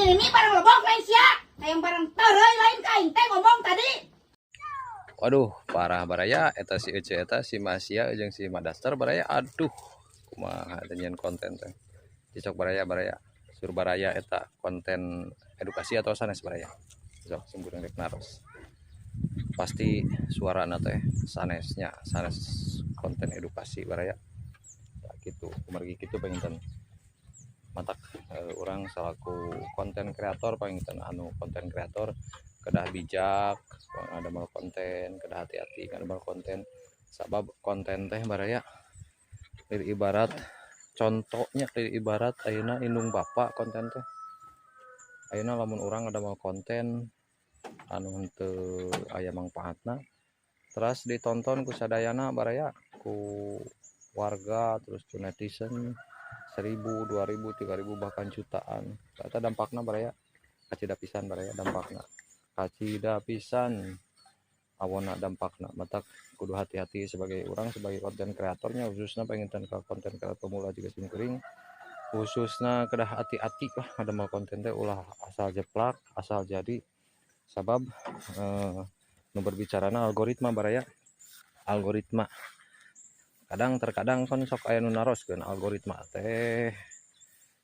ini barang lobong lain siap. Yang barang tereuy lain kain teh ngomong tadi. Waduh, parah baraya eta si Ece eta si Masia jeung si Madaster baraya. Aduh, kumaha nyen konten teh. Cicok baraya sur baraya eta konten edukasi atau sanes baraya. Sok sumbureng rek naros. Pasti suarana teh sanesnya, sanes konten edukasi baraya. Ya gitu, kumargi kitu penginten. Matak orang selaku konten kreator penginten anu konten kreator kedah bijak ada mal konten kedah hati-hati kan mal konten sabab konten teh baraya ibarat contohnya ibarat ayeuna indung bapak konten teh ayeuna lamun orang ada mal konten anu henteu aya mangpaatna terus ditonton ku sadayana baraya ku warga terus ku netizen 1000, 2000, 3000 bahkan jutaan eta dampakna baraya kacida pisan baraya dampakna kacida pisan awona dampakna matak kudu hati-hati sebagai orang sebagai konten kreatornya khususnya penginten ke konten kreator pemula juga simkuring khususnya kedah hati-hati lah ada mal konten teh ulah asal jeplak asal jadi sabab nu berbicarana algoritma baraya algoritma terkadang kan sok aya nu naroskeun algoritma teh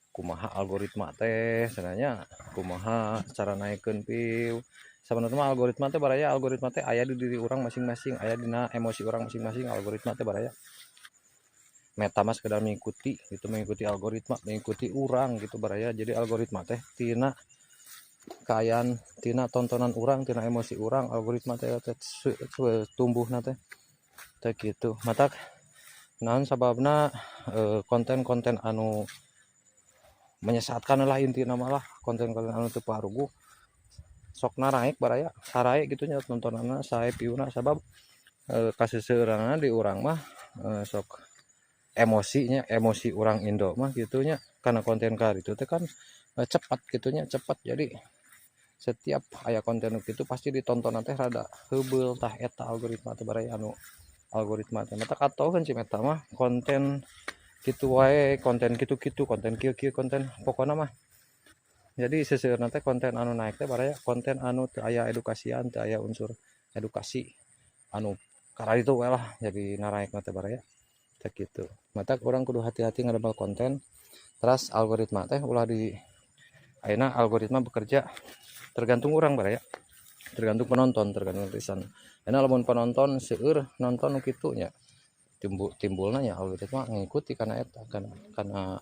kumaha algoritma teh sebenarnya kumaha cara naikkeun view sebenarnya algoritma teh baraya algoritma teh aya di diri orang masing-masing aya dina emosi orang masing-masing algoritma teh baraya meta mas sekedar mengikuti gitu mengikuti algoritma mengikuti orang gitu baraya jadi algoritma teh tina kayan tina tontonan orang tina emosi orang algoritma teh tumbuhna teh gitu matak naon sababna konten-konten anu menyesatkan lah intinya malah konten-konten anu teu parugu sok naraek baraya sarae gitunya nontonana sae piuna sabab kaseuseurana di urang mah sok emosinya emosi orang Indo mah gitunya karena konten kar itu teh kan cepat gitunya cepat jadi setiap aya konten gitu pasti ditonton teh rada heubeul tah eta algoritma teh baraya anu algoritma teh mata katoheun si meta mah konten kitu wae konten kitu-kitu konten kieu-kieu konten pokona mah jadi seseueurna teh konten anu naik teh baraya konten anu teu aya edukasian teu aya unsur edukasi anu karena itu we lah jadi naraekna teh baraya teh kitu mata urang kudu hati-hati ngadamel konten terus algoritma teh ulah di ayeuna algoritma bekerja tergantung urang baraya tergantung penonton tergantung netizen enak lamun penonton seueur nonton kitu nya timbulna nya algoritma ngikuti karena eta karena